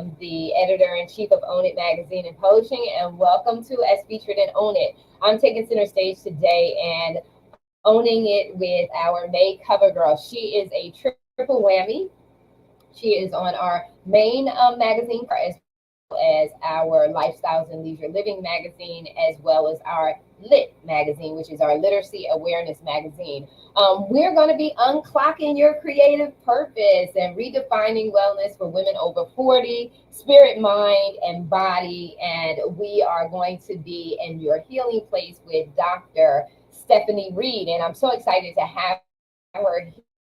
am the editor-in-chief of Own It Magazine and Publishing, and welcome to As Featured in Own It. I'm taking center stage today and owning it with our May CoverGirl. She is a triple whammy. She is on our main magazine as well as our Lifestyles and Leisure Living magazine, as well as our Lit magazine, which is our Literacy Awareness magazine. We're going to be unclocking your creative purpose and redefining wellness for women over 40, spirit, mind, and body. And we are going to be in your healing place with Dr. Stepanie Reid. And I'm so excited to have her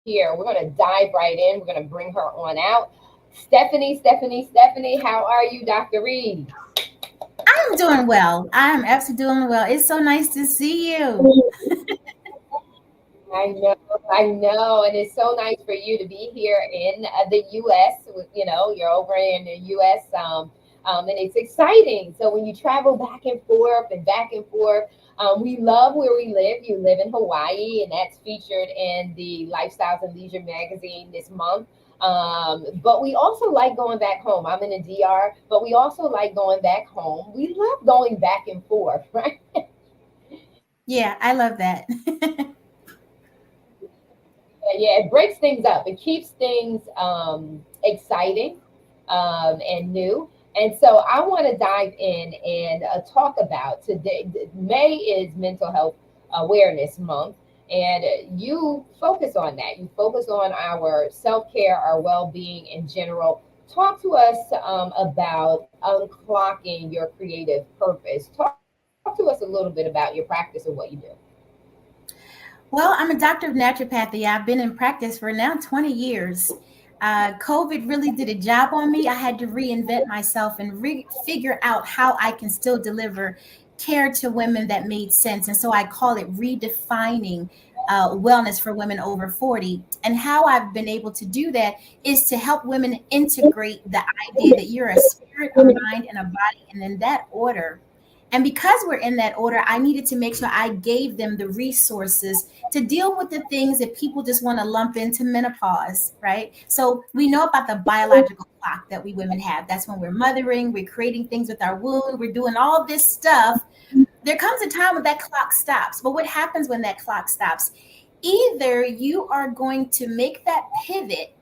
here. We're going to dive right in. We're going to bring her on out. Stephanie, how are you, Dr. Reid? I'm doing well. I'm absolutely doing well. It's so nice to see you. I know, and it's so nice for you to be here in the U.S. You're over in the U.S. And it's exciting. So when you travel back and forth and back and forth, we love where we live. You live in Hawaii, and that's featured in the Lifestyles and Leisure magazine this month. But we also like going back home. I'm in the DR, but we also like going back home. We love going back and forth, right? Yeah, I love that. Yeah, it breaks things up. It keeps things exciting and new. And so I want to dive in and talk about today. May is Mental Health Awareness Month, and you focus on that. You focus on our self care, our well being in general. Talk to us about unclocking your creative purpose. Talk to us a little bit about your practice and what you do. Well, I'm a doctor of naturopathy. I've been in practice for now 20 years. COVID really did a job on me. I had to reinvent myself and figure out how I can still deliver care to women that made sense. And so I call it redefining wellness for women over 40. And how I've been able to do that is to help women integrate the idea that you're a spirit, a mind, and a body, and in that order. And because we're in that order, I needed to make sure I gave them the resources to deal with the things that people just want to lump into menopause, right? So we know about the biological clock that we women have. That's when we're mothering, we're creating things with our womb, we're doing all this stuff. There comes a time when that clock stops. But what happens when that clock stops? Either you are going to make that pivot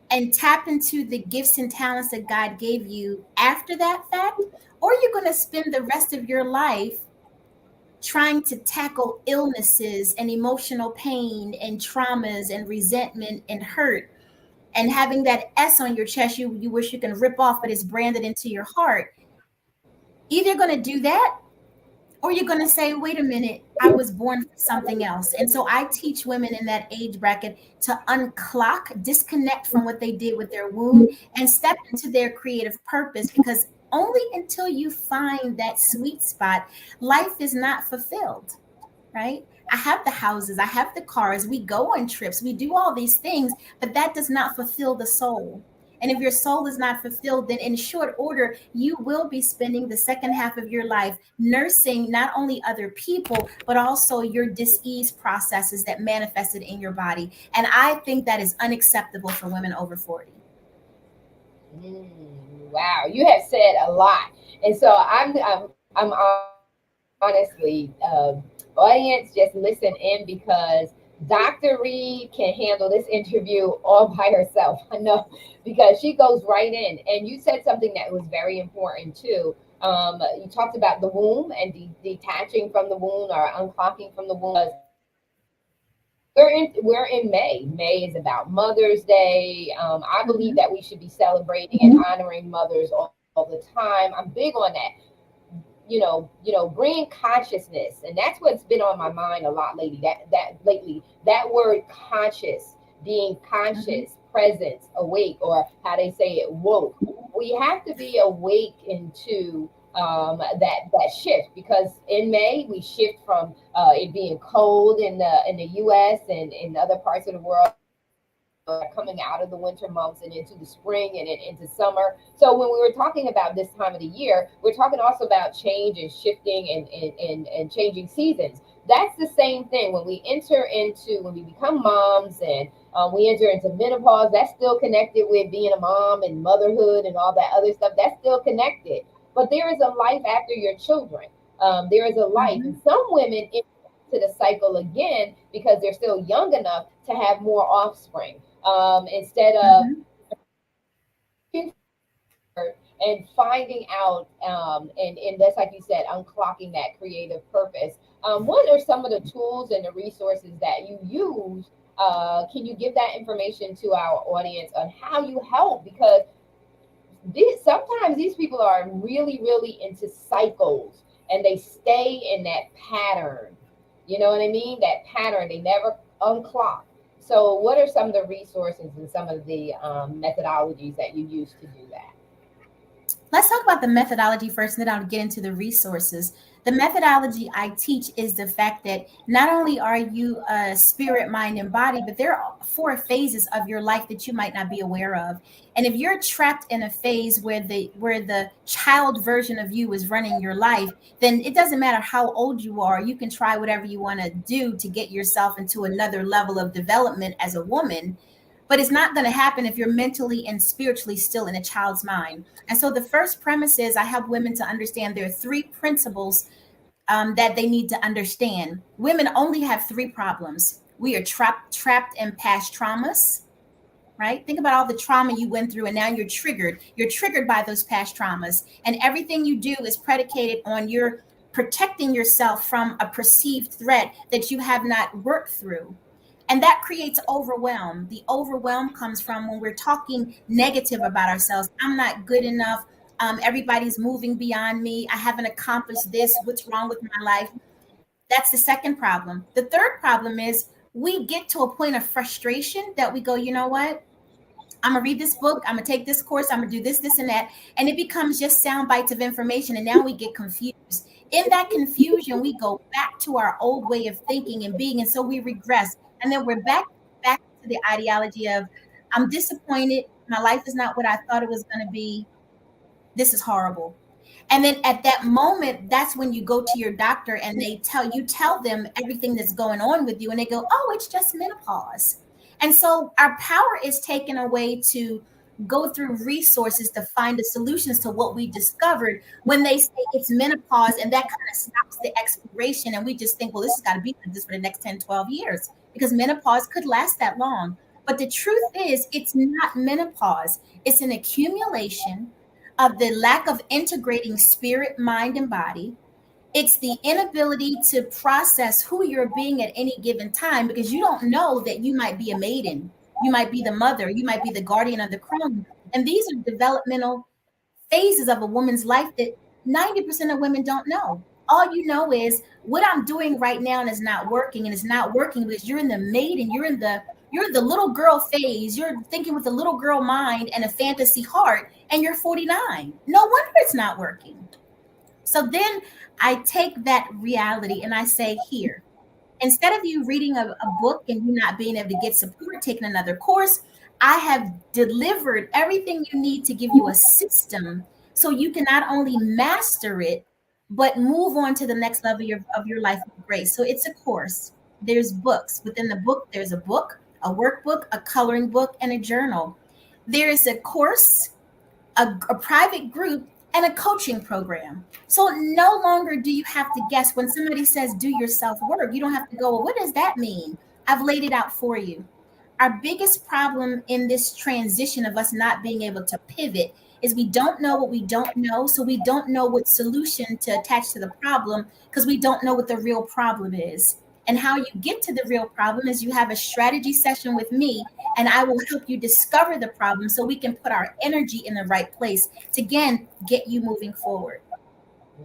and tap into the gifts and talents that God gave you after that fact, or you're going to spend the rest of your life trying to tackle illnesses and emotional pain and traumas and resentment and hurt and having that S on your chest you wish you can rip off, but it's branded into your heart. Either you're going to do that, or you're going to say, wait a minute, I was born for something else. And so I teach women in that age bracket to unclock, disconnect from what they did with their womb, and step into their creative purpose, because only until you find that sweet spot, life is not fulfilled, right? I have the houses, I have the cars, we go on trips, we do all these things, but that does not fulfill the soul. And if your soul is not fulfilled, then in short order, you will be spending the second half of your life nursing not only other people, but also your disease processes that manifested in your body. And I think that is unacceptable for women over 40. Wow, you have said a lot, and so I'm honestly, audience, just listen in because Dr. Reed can handle this interview all by herself. I know because she goes right in, and you said something that was very important too. You talked about the womb and detaching from the womb or unclocking from the womb. We're in May. May is about Mother's Day. I believe Mhm. that we should be celebrating and honoring mothers all the time. I'm big on that. Bringing consciousness, and that's what's been on my mind a lot lately. That word conscious, being Mhm. conscious, presence, awake, or how they say it, woke. We have to be awake into that shift, because in May we shift from it being cold in the U.S. and in other parts of the world. coming out of the winter months and into the spring and into summer. So when we were talking about this time of the year, we're talking also about change and shifting and changing seasons. That's the same thing when we enter into, when we become moms and we enter into menopause. That's still connected with being a mom and motherhood and all that other stuff. That's still connected. But there is a life after your children. There is a life, Mhm. and some women to the cycle again because they're still young enough to have more offspring, instead of Mhm. and finding out, and that's like you said, unclocking that creative purpose. What are some of the tools and the resources that you use? Can you give that information to our audience on how you help? Because sometimes these people are really, really into cycles and they stay in that pattern. You know what I mean? That pattern, they never unclock. So, what are some of the resources and some of the methodologies that you use to do that? Let's talk about the methodology first, and then I'll get into the resources. The methodology I teach is the fact that not only are you a spirit, mind, and body, but there are four phases of your life that you might not be aware of. And if you're trapped in a phase where the child version of you is running your life, then it doesn't matter how old you are. You can try whatever you want to do to get yourself into another level of development as a woman, but it's not going to happen if you're mentally and spiritually still in a child's mind. And so the first premise is I help women to understand there are three principles that they need to understand. Women only have three problems. We are trapped in past traumas, right? Think about all the trauma you went through, and now you're triggered. You're triggered by those past traumas, and everything you do is predicated on your protecting yourself from a perceived threat that you have not worked through. And that creates overwhelm. The overwhelm comes from when we're talking negative about ourselves. I'm not good enough. Everybody's moving beyond me. I haven't accomplished this. What's wrong with my life? That's the second problem. The third problem is we get to a point of frustration that we go, you know what? I'm gonna read this book, I'm gonna take this course, I'm gonna do this, this, and that. And it becomes just sound bites of information. And now we get confused. In that confusion, we go back to our old way of thinking and being. And so we regress. And then we're back to the ideology of I'm disappointed. My life is not what I thought it was gonna be. This is horrible. And then at that moment, that's when you go to your doctor and tell them everything that's going on with you. And they go, oh, it's just menopause. And so our power is taken away to go through resources to find the solutions to what we discovered when they say it's menopause, and that kind of stops the exploration. And we just think, well, this has got to be like this for the next 10, 12 years because menopause could last that long. But the truth is, it's not menopause, it's an accumulation of the lack of integrating spirit, mind, and body. It's the inability to process who you're being at any given time because you don't know that you might be a maiden, you might be the mother, you might be the guardian of the crown. And these are developmental phases of a woman's life that 90% of women don't know. All you know is what I'm doing right now is not working, and it's not working because you're in the maiden, you're the little girl phase. You're thinking with a little girl mind and a fantasy heart, and you're 49. No wonder it's not working. So then I take that reality and I say, here, instead of you reading a book and you not being able to get support, taking another course, I have delivered everything you need to give you a system so you can not only master it, but move on to the next level of your life with grace. So it's a course. There's books. Within the book, there's a book, a workbook, a coloring book, and a journal. There is a course, a private group, and a coaching program. So no longer do you have to guess when somebody says do your self work. You don't have to go, well, what does that mean? I've laid it out for you. Our biggest problem in this transition of us not being able to pivot is we don't know what we don't know. So we don't know what solution to attach to the problem because we don't know what the real problem is. And how you get to the real problem is you have a strategy session with me, and I will help you discover the problem so we can put our energy in the right place to again get you moving forward.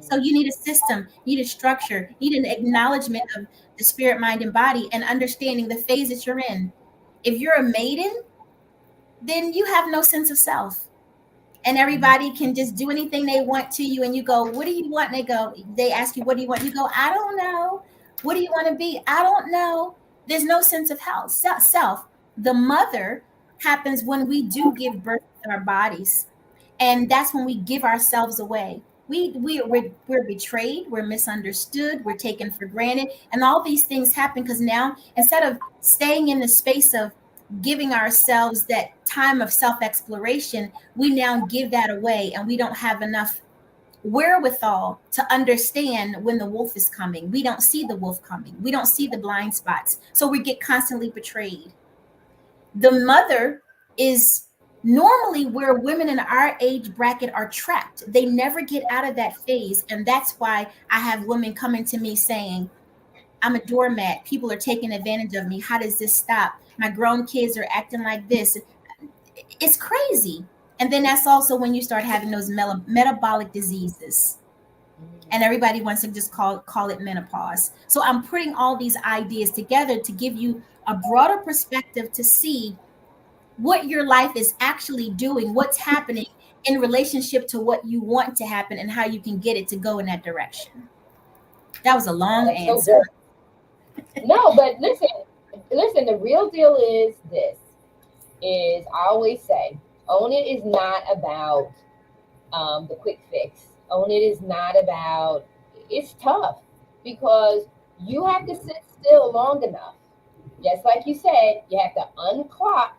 So you need a system, you need a structure, you need an acknowledgement of the spirit, mind, and body, and understanding the phase that you're in. If you're a maiden, then you have no sense of self. And everybody can just do anything they want to you. And you go, what do you want? And they ask you, what do you want? You go, I don't know. What do you want to be? I don't know. There's no sense of health, self. The mother happens when we do give birth to our bodies, and that's when we give ourselves away. We're betrayed, we're misunderstood, we're taken for granted, and all these things happen because now, instead of staying in the space of giving ourselves that time of self exploration, we now give that away, and we don't have enough wherewithal to understand when the wolf is coming. We don't see the wolf coming, we don't see the blind spots, so we get constantly betrayed. The mother is normally where women in our age bracket are trapped. They never get out of that phase. And that's why I have women coming to me saying, I'm a doormat. People are taking advantage of me. How does this stop? My grown kids are acting like this. It's crazy. And then that's also when you start having those metabolic diseases. And everybody wants to just call it menopause. So I'm putting all these ideas together to give you a broader perspective to see what your life is actually doing, what's happening in relationship to what you want to happen, and how you can get it to go in that direction. That was a long That's so answer. good. No, but listen, the real deal is this is I always say, own it is not about the quick fix. Own it is not about it's tough because you have to sit still long enough. Just like you said, you have to unclock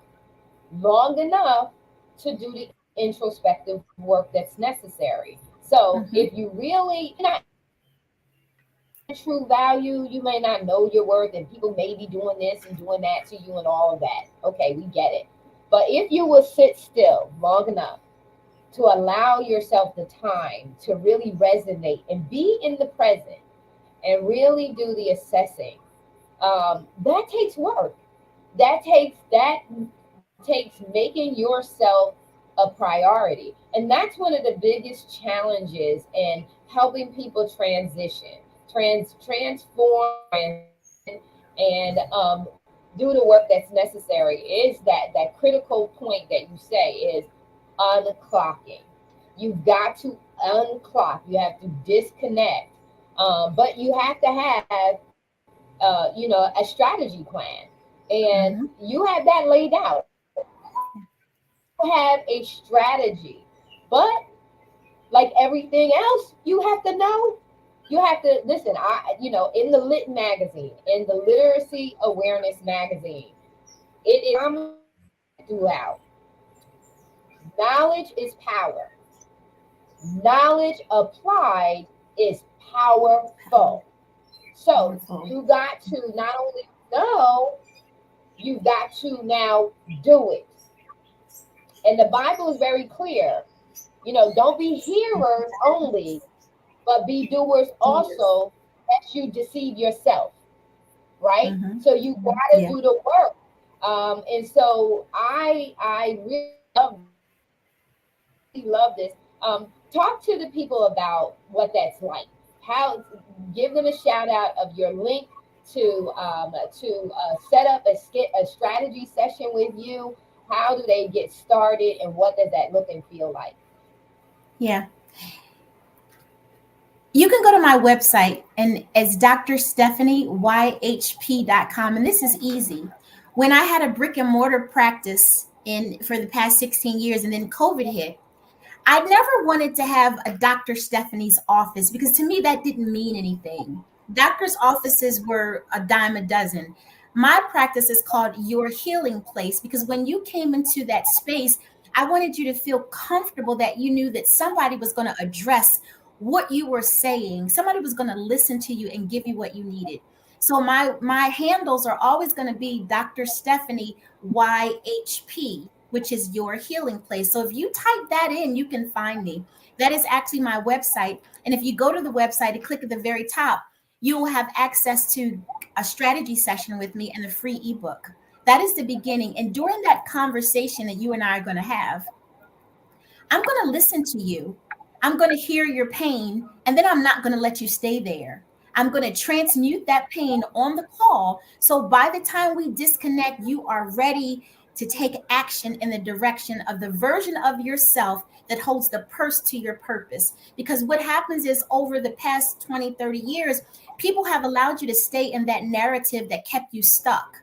long enough to do the introspective work that's necessary. So if Mhm. you really not true value, you may not know your worth, and people may be doing this and doing that to you and all of that. Okay, we get it. But if you will sit still long enough to allow yourself the time to really resonate and be in the present and really do the assessing, that takes work. That takes making yourself a priority, and that's one of the biggest challenges in helping people transition, transform, and do the work that's necessary. Is that critical point that you say is unclocking. You've got to unclock. You have to disconnect, but you have to have a strategy plan, and Mhm. you have that laid out. You have a strategy, but like everything else, you have to know. You have to listen. In the Lit magazine, in the Literacy Awareness magazine, it is commonly said throughout. Knowledge is power. Knowledge applied is powerful. So Powerful. you got to not only know, you got to now do it. And the Bible is very clear. Don't be hearers only, but be doers Yes. also, lest you deceive yourself, right? Mhm. So you got to Yeah. do the work. And so I really love this. Really love this. Talk to the people about what that's like. How give them a shout out of your link to set up a strategy session with you. How do they get started, and what does that look and feel like? Yeah. You can go to my website, and it's drstephanieyhp.com. And this is easy. When I had a brick and mortar practice in for the past 16 years, and then COVID hit, I never wanted to have a Dr. Stephanie's office because to me that didn't mean anything. Doctors' offices were a dime a dozen. My practice is called Your Healing Place because when you came into that space, I wanted you to feel comfortable that you knew that somebody was going to address what you were saying. Somebody was going to listen to you and give you what you needed. So my handles are always going to be Dr. Stephanie YHP, which is Your Healing Place. So if you type that in, you can find me. That is actually my website. And if you go to the website and click at the very top, you will have access to a strategy session with me and a free ebook. That is the beginning. And during that conversation that you and I are going to have, I'm going to listen to you. I'm going to hear your pain, and then I'm not going to let you stay there. I'm going to transmute that pain on the call. So by the time we disconnect, you are ready to take action in the direction of the version of yourself that holds the purse to your purpose. Because what happens is over the past 20, 30 years, people have allowed you to stay in that narrative that kept you stuck.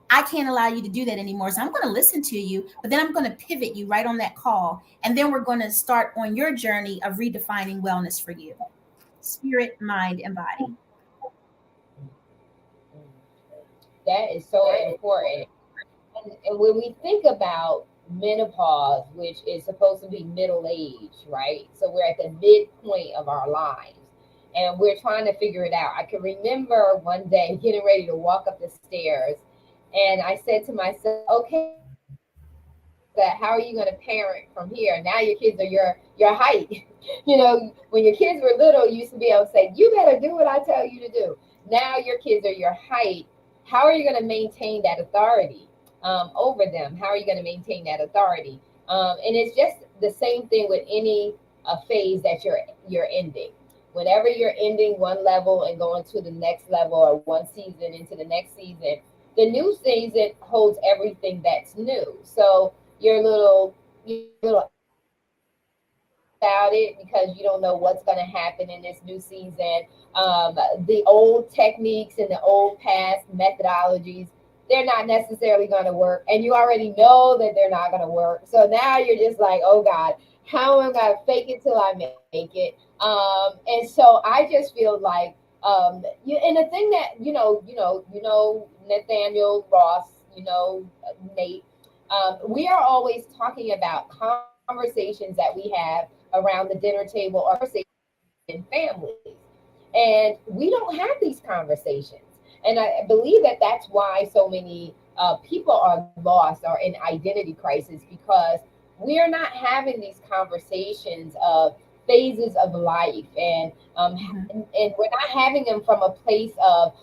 I can't allow you to do that anymore. So I'm going to listen to you, but then I'm going to pivot you right on that call. And then we're going to start on your journey of redefining wellness for you, spirit, mind, and body. That is so important. And when we think about menopause, which is supposed to be middle age, right? So we're at the midpoint of our lives and we're trying to figure it out. I can remember one day getting ready to walk up the stairs and I said to myself, okay, that how are you going to parent from here? Now your kids are your height. You know, when your kids were little, you used to be able to say, you better do what I tell you to do. Now your kids are your height. How are you going to maintain that authority over them? How are you going to maintain that authority? And it's just the same thing with any phase that you're ending. Whenever you're ending one level and going to the next level, or one season into the next season, the new season holds everything that's new. So you're a little about it because you don't know what's going to happen in this new season. The old techniques and the old past methodologies, they're not necessarily going to work. And you already know that they're not going to work. So now you're just like, oh God, how am I going to fake it till I make it? And so I just feel like, and the thing that, Nathaniel Ross, Nate, we are always talking about conversations that we have around the dinner table or in families. And we don't have these conversations. And I believe that that's why so many people are lost or in identity crisis because we're not having these conversations of phases of life Mhm. and we're not having them from a place of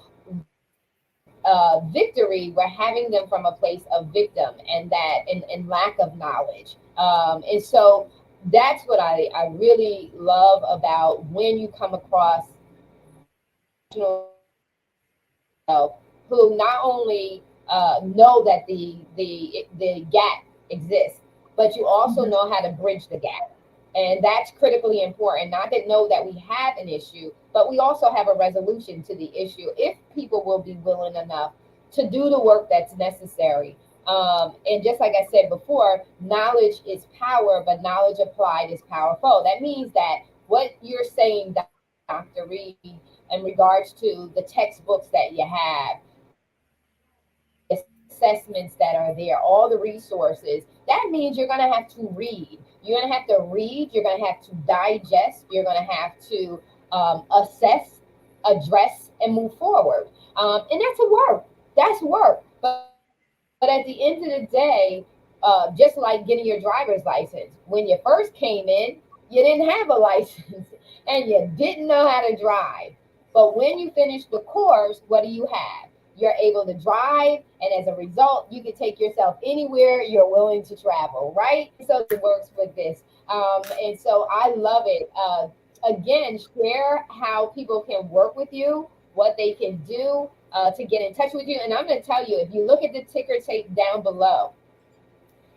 victory. We're having them from a place of victim and lack of knowledge. And so that's what I really love about when you come across who not only know that the gap exists, but you also Mhm. know how to bridge the gap. And that's critically important. Not that know that we have an issue, but we also have a resolution to the issue if people will be willing enough to do the work that's necessary. And just like I said before, knowledge is power, but knowledge applied is powerful. That means that what you're saying, Dr. Reed, in regards to the textbooks that you have, the assessments that are there, all the resources, that means you're going to have to read. You're going to have to read, you're going to have to digest, you're going to have to assess, address, and move forward. And that's a work. That's work. But at the end of the day, just like getting your driver's license, when you first came in, you didn't have a license and you didn't know how to drive. But when you finish the course, what do you have? You're able to drive, and as a result, you can take yourself anywhere you're willing to travel, right? So it works with this. And so I love it. Again, share how people can work with you, what they can do to get in touch with you. And I'm going to tell you, if you look at the ticker tape down below,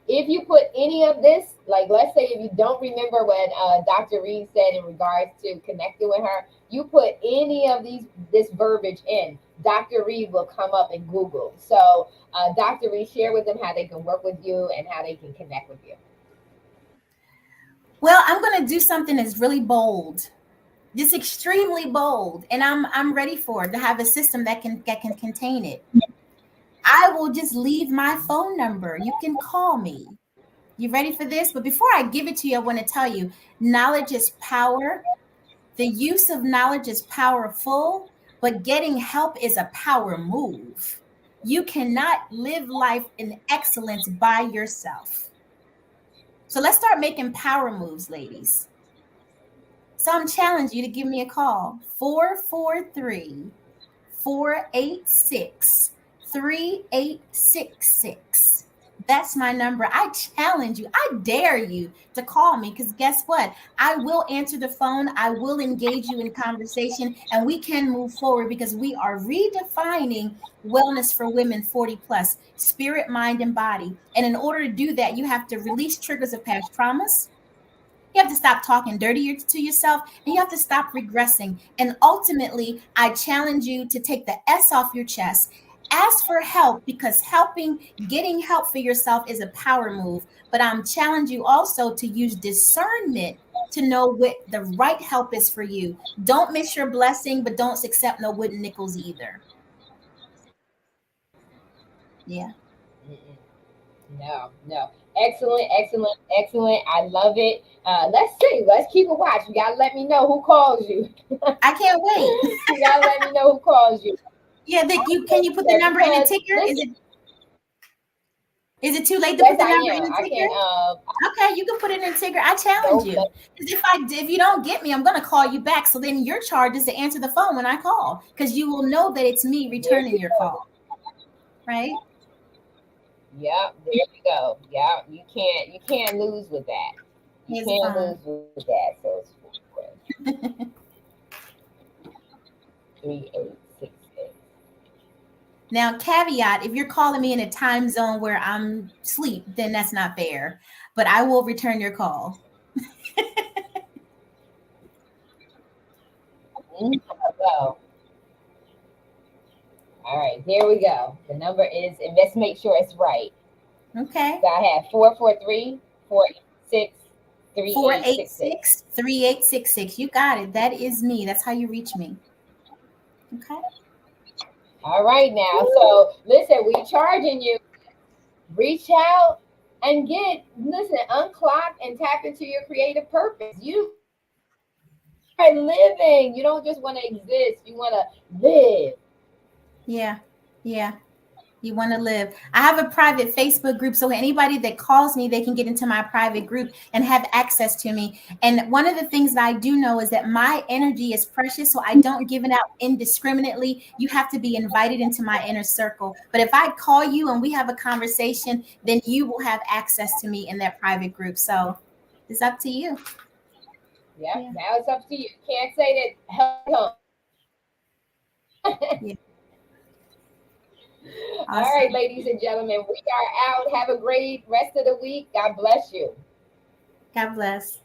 if you put any of this, like let's say if you don't remember what Dr. Reed said in regards to connecting with her, you put any of this verbiage in, Dr. Reed will come up in Google. So Dr. Reed, share with them how they can work with you and how they can connect with you. Well, I'm going to do something that's really bold, just extremely bold, and I'm ready for it to have a system that can contain it. I will just leave my phone number. You can call me. You ready for this? But before I give it to you, I want to tell you knowledge is power. The use of knowledge is powerful, but getting help is a power move. You cannot live life in excellence by yourself. So let's start making power moves, ladies. So I'm challenging you to give me a call 443 486 3866. That's my number. I challenge you. I dare you to call me because guess what? I will answer the phone. I will engage you in conversation and we can move forward because we are redefining wellness for women 40 plus, spirit, mind, and body. And in order to do that, you have to release triggers of past traumas. You have to stop talking dirty to yourself and you have to stop regressing. And ultimately, I challenge you to take the S off your chest. Ask for help, because getting help for yourself is a power move. But I'm challenging you also to use discernment to know what the right help is for you. Don't miss your blessing, but don't accept no wooden nickels either. Yeah. Mm-mm. No, no. Excellent, excellent, excellent. I love it. Let's see. Let's keep a watch. You gotta let me know who calls you. I can't wait. You gotta let me know who calls you. Yeah, can you put the number in the Because ticker? listen, Is it too late to yes, put the I number in am. the I ticker? can. Okay, you can put it in the ticker. I challenge Nope. you. Because if you don't get me, I'm gonna call you back. So then your charge is to answer the phone when I call, because you will know that it's me There returning you your go. call, right? Yep. There you go. Yeah. You can't lose with that. You Here's the can't phone. lose with that. So it's 3868. Now, caveat: if you're calling me in a time zone where I'm asleep, then that's not fair. But I will return your call. Go. All right. There we go. The number is, and let's make sure it's right. Okay. So I have 443 486 Four eight 3866. six 3866. You got it. That is me. That's how you reach me. Okay. All right now. Woo. So listen, we charging you. Reach out and listen, unclock and tap into your creative purpose. You are living. You don't just want to exist. You want to live. Yeah. Yeah. You want to live. I have a private Facebook group, so anybody that calls me, they can get into my private group and have access to me. And one of the things that I do know is that my energy is precious, so I don't give it out indiscriminately. You have to be invited into my inner circle. But if I call you and we have a conversation, then you will have access to me in that private group. So it's up to you. Yep. Yeah. Now it's up to you. Can't say that help. Yeah. All right, Awesome. ladies and gentlemen, we are out. Have a great rest of the week. God bless you. God bless.